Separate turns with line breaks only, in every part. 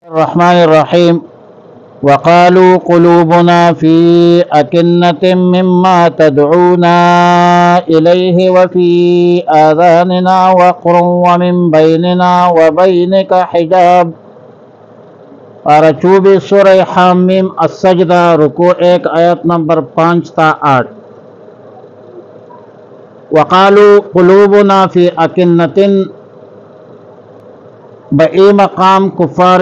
الرحمن الرحیم وقالوا قلوبنا في أكنة مما تدعونا إليه وفي آذاننا وقر ومن بيننا وبينك حجاب۔ پارہ 24 سورہ حامیم السجدہ رکوع 1 آیت نمبر 5 تا 8۔ وقالوا قلوبنا في أكنة، بئی مقام کفار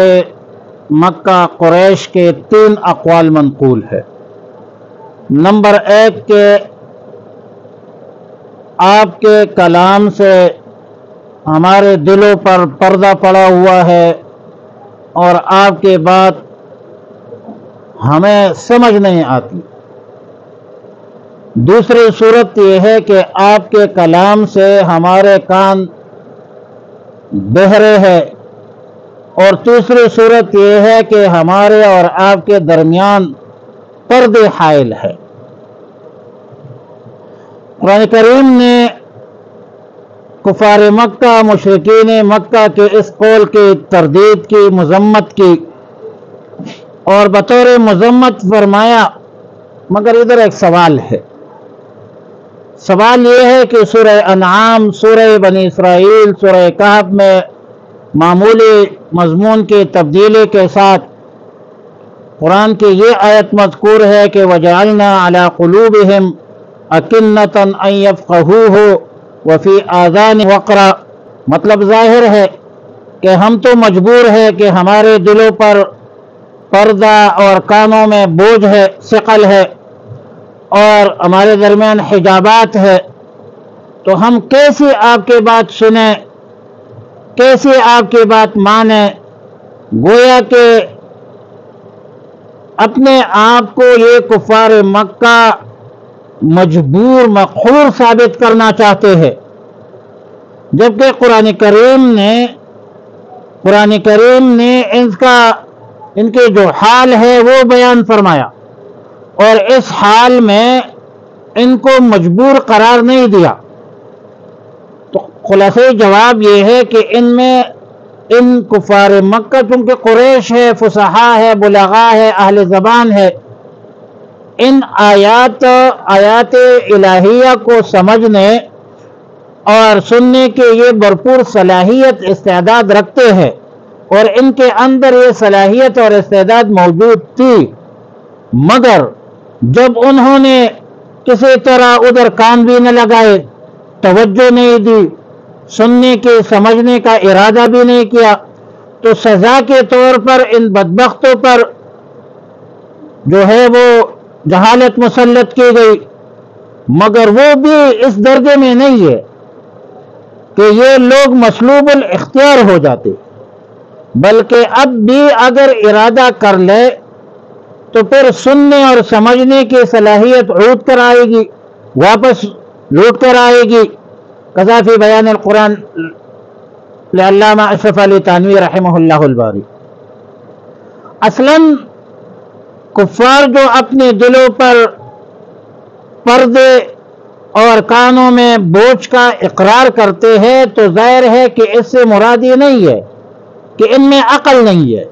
مکہ قریش کے 3 اقوال منقول ہے۔ نمبر 1 کہ آپ کے کلام سے ہمارے دلوں پر پردہ پڑا ہوا ہے اور آپ کے بات ہمیں سمجھ نہیں آتی۔ دوسری صورت یہ ہے کہ آپ کے کلام سے ہمارے کان بہرے ہیں، اور تیسری صورت یہ ہے کہ ہمارے اور آپ کے درمیان پردے حائل ہے۔ قرآن کریم نے کفار مکہ، مشرکین مکہ کے اس قول کی تردید کی، مذمت کی، اور بطور مذمت فرمایا، مگر ادھر ایک سوال ہے۔ سوال یہ ہے کہ سورہ انعام، سورہ بنی اسرائیل، سورہ کہف میں معمولی مضمون کی تبدیلی کے ساتھ قرآن کی یہ آیت مذکور ہے کہ وَجَعَلْنَا عَلَىٰ قُلُوبِهِمْ أَكِنَّةً أَن يَفْقَهُوهُ وَفِي آذَانِهِمْ وَقْرًا۔ مطلب ظاہر ہے کہ ہم تو مجبور ہے کہ ہمارے دلوں پر پردہ اور کانوں میں بوجھ ہے، ثقل ہے، اور ہمارے درمیان حجابات ہے، تو ہم کیسے آپ کی بات سنیں، کیسے آپ کی بات مانیں؟ گویا کہ اپنے آپ کو یہ کفار مکہ مجبور، مقہور ثابت کرنا چاہتے ہیں، جبکہ قرآن کریم نے ان کے جو حال ہے وہ بیان فرمایا، اور اس حال میں ان کو مجبور قرار نہیں دیا۔ تو خلاصہ جواب یہ ہے کہ ان کفار مکہ، چونکہ قریش ہے، فصحا ہے، بلغاء ہے، اہل زبان ہے، ان آیات الہیہ کو سمجھنے اور سننے کے یہ بھرپور صلاحیت، استعداد رکھتے ہیں، اور ان کے اندر یہ صلاحیت اور استعداد موجود تھی، مگر جب انہوں نے کسی طرح ادھر کان بھی نہ لگائے، توجہ نہیں دی، سننے کے سمجھنے کا ارادہ بھی نہیں کیا، تو سزا کے طور پر ان بدبختوں پر جو ہے وہ جہالت مسلط کی گئی۔ مگر وہ بھی اس درجے میں نہیں ہے کہ یہ لوگ مسلوب الاختیار ہو جاتے، بلکہ اب بھی اگر ارادہ کر لے تو پھر سننے اور سمجھنے کی صلاحیت عود کر آئے گی، واپس لوٹ کر آئے گی۔ قضا فی بیان القرآن لعلامہ اشرف علی تھانوی رحمہ اللہ الباری۔ اصلاً کفار جو اپنے دلوں پر پردے اور کانوں میں بوجھ کا اقرار کرتے ہیں، تو ظاہر ہے کہ اس سے مراد یہ نہیں ہے کہ ان میں عقل نہیں ہے،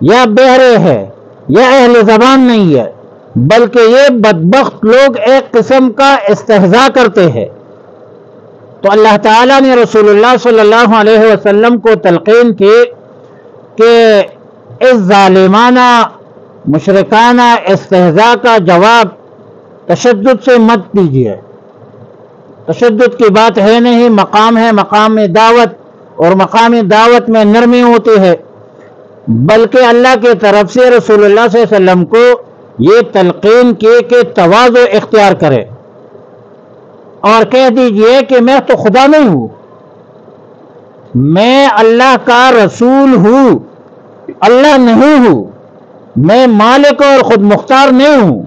یا بہرے ہے، یا اہل زبان نہیں ہے، بلکہ یہ بدبخت لوگ ایک قسم کا استہزاء کرتے ہیں۔ تو اللہ تعالیٰ نے رسول اللہ صلی اللہ علیہ وسلم کو تلقین کی کہ اس ظالمانہ، مشرکانہ استہزاء کا جواب تشدد سے مت دیجیے۔ تشدد کی بات ہے نہیں، مقام ہے مقام دعوت، اور مقام دعوت میں نرمی ہوتی ہے، بلکہ اللہ کی طرف سے رسول اللہ صلی اللہ علیہ وسلم کو یہ تلقین کی کہ تواضع اختیار کرے اور کہہ دیجئے کہ میں تو خدا نہیں ہوں، میں اللہ کا رسول ہوں، اللہ نہیں ہوں، میں مالک اور خود مختار نہیں ہوں،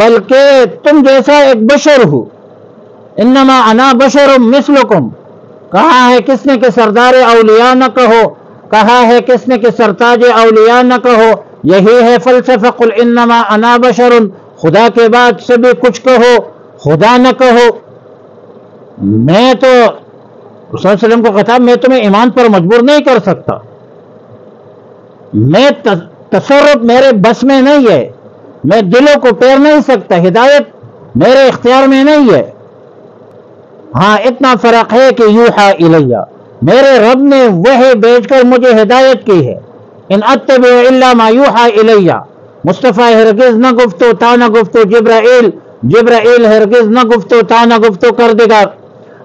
بلکہ تم جیسا ایک بشر ہوں۔ انما انا بشر مثلکم، کہا ہے کس نے کہ سردار اولیاء نہ کہو، کہا ہے کس نے کہ سرتاج اولیاء نہ کہو، یہی ہے فلسفہ قل انما انا بشر، خدا کے بعد سبھی کچھ کہو، خدا نہ کہو۔ میں تو رسول صلی اللہ علیہ وسلم کو کہتا، میں تمہیں ایمان پر مجبور نہیں کر سکتا، میں تصرف میرے بس میں نہیں ہے، میں دلوں کو پھیر نہیں سکتا، ہدایت میرے اختیار میں نہیں ہے۔ ہاں اتنا فرق ہے کہ یوحا الیہ، میرے رب نے وحی بھیج کر مجھے ہدایت کی ہے۔ ان اتبع الا ما یوحا الیہ، مصطفیٰ ہرگز نہ گفتو تا نہ گفتو جبرائیل ہرگز نہ گفتو تا نہ گفتو کر دے گا،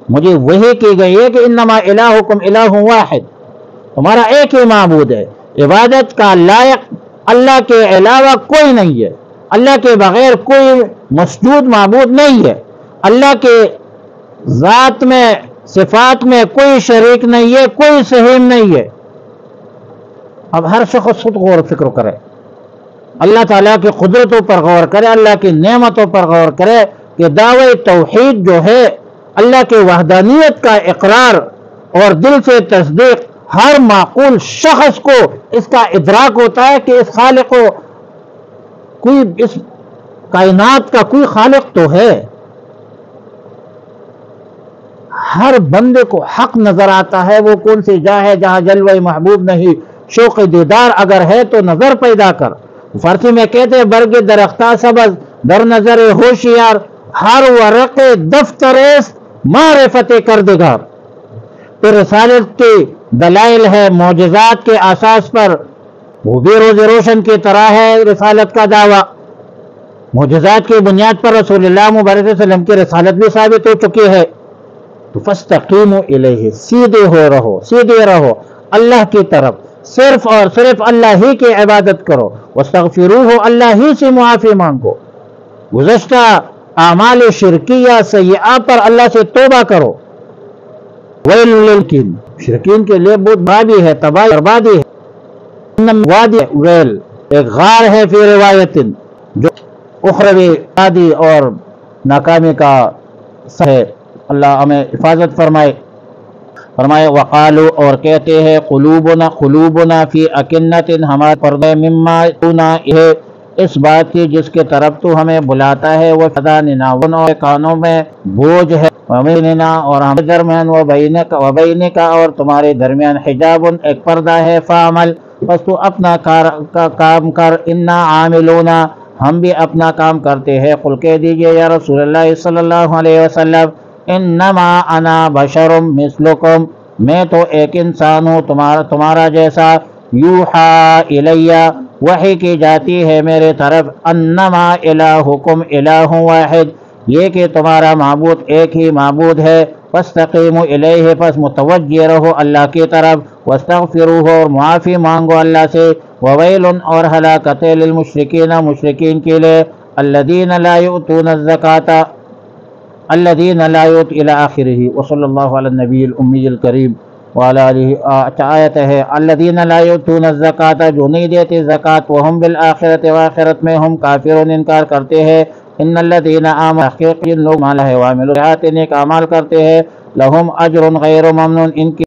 مجھے وحی کی گئی ہے کہ انما الہکم الہ واحد، تمہارا ایک ہی معبود ہے، عبادت کا لائق اللہ کے علاوہ کوئی نہیں ہے، اللہ کے بغیر کوئی مسجود معبود نہیں ہے، اللہ کے ذات میں صفات میں کوئی شریک نہیں ہے، کوئی سہیم نہیں ہے۔ اب ہر شخص خود غور و فکر کرے، اللہ تعالیٰ کی قدرتوں پر غور کرے، اللہ کی نعمتوں پر غور کرے کہ دعوی توحید جو ہے، اللہ کے وحدانیت کا اقرار اور دل سے تصدیق، ہر معقول شخص کو اس کا ادراک ہوتا ہے کہ اس خالق کو کوئی، اس کائنات کا کوئی خالق تو ہے۔ ہر بندے کو حق نظر آتا ہے، وہ کون سی جا ہے جہاں جلوہ محبوب نہیں، شوق دیدار اگر ہے تو نظر پیدا کر۔ فارسی میں کہتے ہیں برگ درختہ سبز در نظر ہوشیار، ہر ورق دفتر معرفت کردگار۔ تو رسالت کی دلائل ہے، معجزات کے اساس پر وہ بھی روز روشن کی طرح ہے رسالت کا دعویٰ۔ معجزات کی بنیاد پر رسول اللہ مبارک صلی اللہ علیہ وسلم کی رسالت بھی ثابت ہو چکی ہے۔ تو فاستقیموا الیہ، سیدھے رہو اللہ کی طرف، صرف اور صرف اللہ ہی کی عبادت کرو، واستغفروہ، اللہ ہی سے معافی مانگو، گزشتہ اعمال شرکیہ سیئہ پر اللہ سے توبہ کرو۔ ویل للمشرکین، مشرکین کے لیے بہت برابی ہے، تباہی بربادی ہے۔ وادی ویل ایک غار ہے فی روایت جو اخروی وادی اور ناکامی کا ہے، اللہ ہمیں حفاظت فرمائے۔ وقالو، اور کہتے ہیں، قلوبنا فی اکنت، ہمارے پردے مما تونا، اس بات کی جس کے طرف تو ہمیں بلاتا ہے، وہ فداننا، اور کانوں میں بوجھ ہے، وبیننا، اور ہمارے درمیان، وبینک، اور تمہارے درمیان، حجاب، ایک پردہ ہے، فعمل، بس تو اپنا کام کر، انا عاملون، ہم بھی اپنا کام کرتے ہیں۔ قل کہہ دیجئے یا رسول اللہ صلی اللہ علیہ وسلم، انما انا بشر مثلکم، میں تو ایک انسان ہوں تمہارا جیسا، یوحا الیہ، وحی کی جاتی ہے میرے طرف، انما الہکم الہ واحد، یہ کہ تمہارا معبود ایک ہی معبود ہے، فاستقیموا الیہ، پس متوجہ رہو اللہ کی طرف، واستغفروہ، اور معافی مانگو اللہ سے، وویل، اور ہلاکت للمشرکین، مشرکین کے لیے، الذین لا یؤتون الزکاۃ، الذین لا یؤت الی آخرہ، وصلی اللہ علی النبی الامی الکریم وعلی آلہ۔ آیت ہے الذین لا یؤتون الزکاۃ، جو نہیں دیتے زکوٰۃ، وہم بالآخرۃ، وآخرت میں ہم کافرون، انکار کرتے ہیں۔ ان الذین آمنوا، حقیقی لوگ مالا ہے، وعملوا الصالحات، نیک اعمال کرتے ہیں، لہم اجر غیر ممنون، ان کی